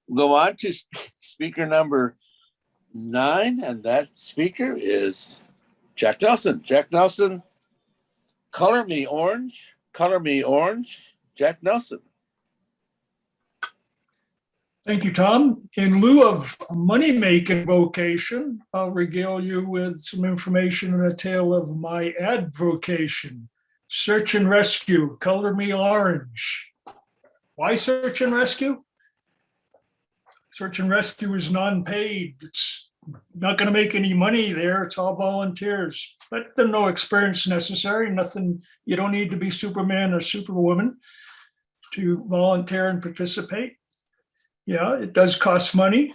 We'll go on to speaker number 9, and that speaker is Jack Nelson. Jack Nelson, color me orange, Jack Nelson. Thank you, Tom. In lieu of money-making vocation, I'll regale you with some information and a tale of my advocation. Search and rescue, color me orange. Why search and rescue? Search and rescue is non-paid. It's not going to make any money there. It's all volunteers, but there's no experience necessary. Nothing. You don't need to be Superman or Superwoman to volunteer and participate. Yeah, it does cost money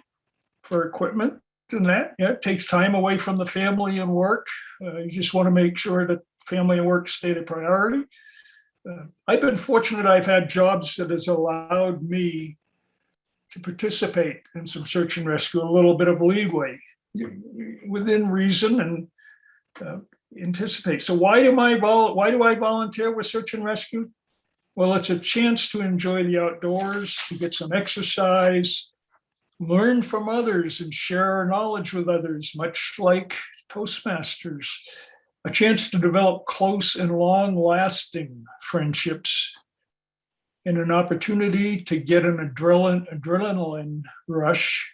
for equipment and that. Yeah, it takes time away from the family and work. You just want to make sure that family and work stay the priority. I've been fortunate. I've had jobs that has allowed me to participate in some search and rescue, a little bit of leeway within reason and anticipate. So why do I volunteer with search and rescue? Well, it's a chance to enjoy the outdoors, to get some exercise, learn from others and share our knowledge with others, much like Toastmasters, a chance to develop close and long-lasting friendships, and an opportunity to get an adrenaline rush,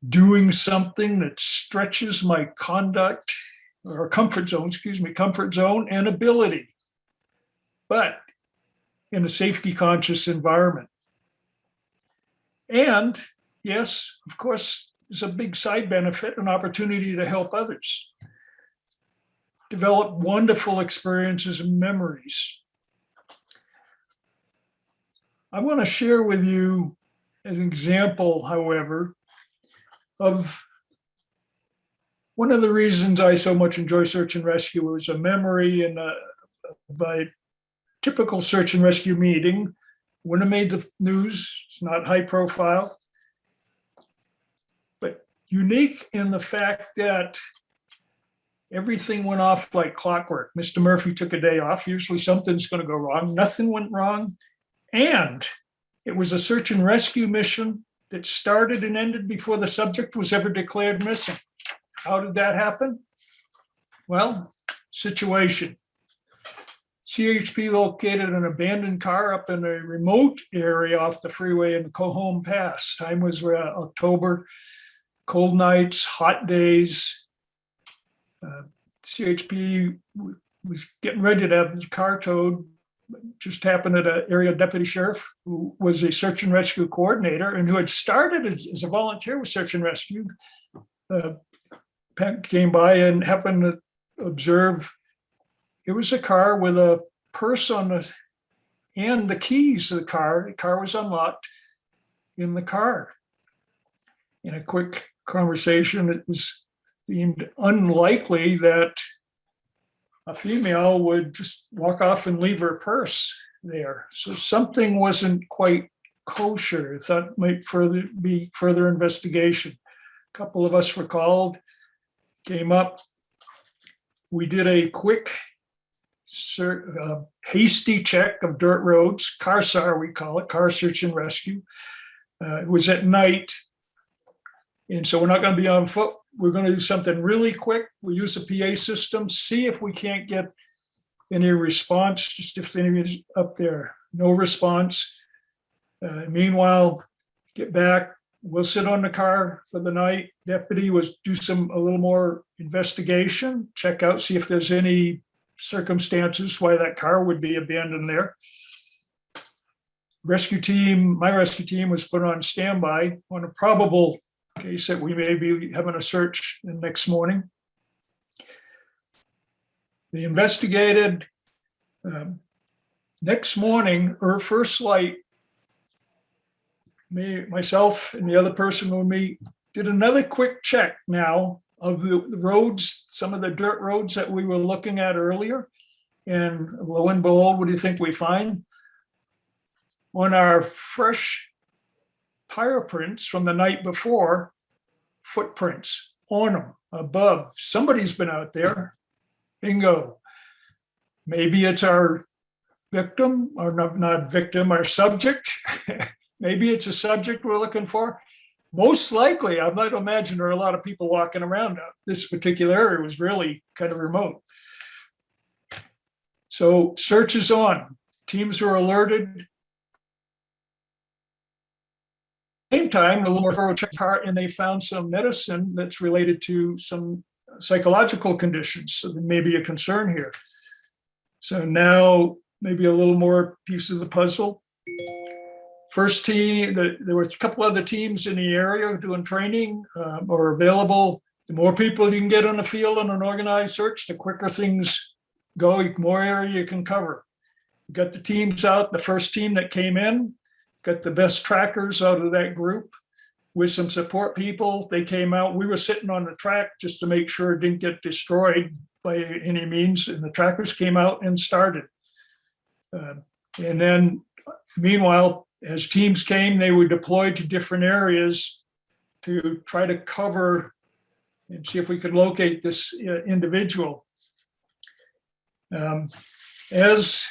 doing something that stretches my comfort zone and ability, but in a safety conscious environment. And yes, of course, there's a big side benefit, an opportunity to help others, develop wonderful experiences and memories. I want to share with you an example, however, of one of the reasons I so much enjoy search and rescue. It was a memory in a typical search and rescue meeting. Wouldn't have made the news. It's not high profile, but unique in the fact that everything went off like clockwork. Mr. Murphy took a day off. Usually something's going to go wrong. Nothing went wrong. And it was a search and rescue mission that started and ended before the subject was ever declared missing. How did that happen? Well, situation. CHP located an abandoned car up in a remote area off the freeway in the Cohom Pass. Time was October, cold nights, hot days. CHP was getting ready to have the car towed. Just happened that an area deputy sheriff who was a search and rescue coordinator and who had started as a volunteer with search and rescue came by and happened to observe it was a car with a purse on it and the keys of the car. The car was unlocked in the car. In a quick conversation, it was deemed unlikely that a female would just walk off and leave her purse there. So something wasn't quite kosher. Thought might be further investigation. A couple of us were called, came up. We did a quick hasty check of dirt roads, car SAR we call it, car search and rescue. It was at night, and so we're not going to be on foot. We're going to do something really quick. We use a PA system, see if we can't get any response, just if anybody's up there. No response. Meanwhile, get back. We'll sit on the car for the night. Deputy was do a little more investigation, check out, see if there's any circumstances why that car would be abandoned there. My rescue team was put on standby on a probable case that we may be having a search the next morning. They investigated. Next morning, or first light, myself and the other person with me did another quick check now of the roads, some of the dirt roads that we were looking at earlier. And lo and behold, what do you think we find? On our fresh tire prints from the night before, footprints on them above. Somebody's been out there. Bingo. Maybe it's our victim, or not victim, our subject. Maybe it's a subject we're looking for. Most likely, I might imagine there are a lot of people walking around. This particular area was really kind of remote. So search is on. Teams are alerted. Same time, a little more thorough check part, and they found some medicine that's related to some psychological conditions. So there may be a concern here. So now maybe a little more piece of the puzzle. First team, there were a couple other teams in the area doing training or available. The more people you can get on the field on an organized search, the quicker things go, the more area you can cover. Got the teams out. The first team that came in got the best trackers out of that group with some support people. They came out. We were sitting on the track just to make sure it didn't get destroyed by any means. And the trackers came out and started. And then meanwhile, as teams came, they were deployed to different areas to try to cover and see if we could locate this individual. As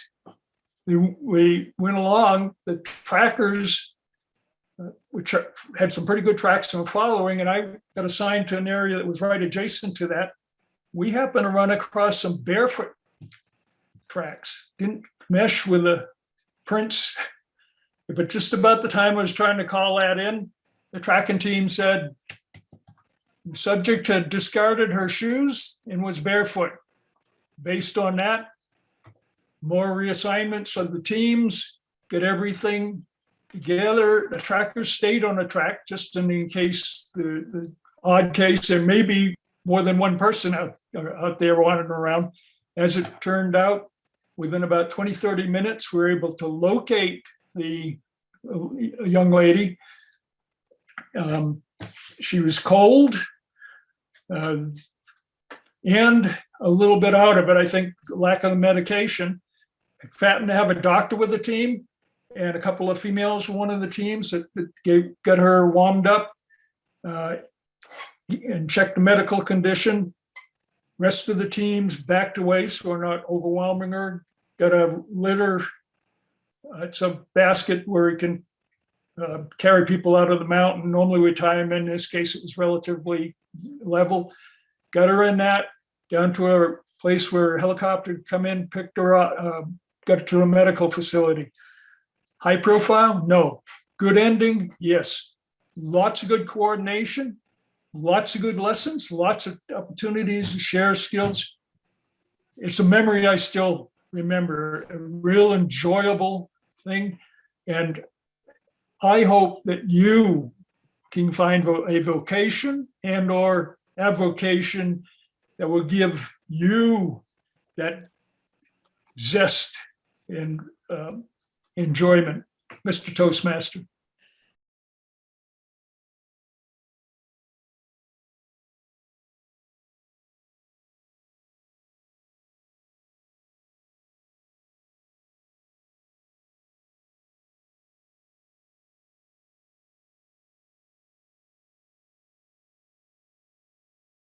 we went along, the trackers, which had some pretty good tracks and following, and I got assigned to an area that was right adjacent to that. We happened to run across some barefoot tracks. Didn't mesh with the prints, but just about the time I was trying to call that in, the tracking team said the subject had discarded her shoes and was barefoot. Based on that, more reassignments of the teams, get everything together. The trackers stayed on the track just in case the odd case there may be more than one person out there wandering around. As it turned out, within about 20, 30 minutes, we were able to locate the young lady. She was cold and a little bit out of it, I think, lack of the medication. Happened to have a doctor with the team and a couple of females, one of the teams that got her warmed up and checked the medical condition. Rest of the teams backed away so we're not overwhelming her. Got a litter. It's a basket where we can carry people out of the mountain. Normally we tie them in. In this case, it was relatively level. Got her in that, down to a place where a helicopter could come in, picked her up, got to a medical facility. High profile? No. Good ending? Yes. Lots of good coordination, lots of good lessons, lots of opportunities to share skills. It's a memory I still remember, a real enjoyable thing. And I hope that you can find a vocation and or avocation that will give you that zest and enjoyment. Mr. Toastmaster.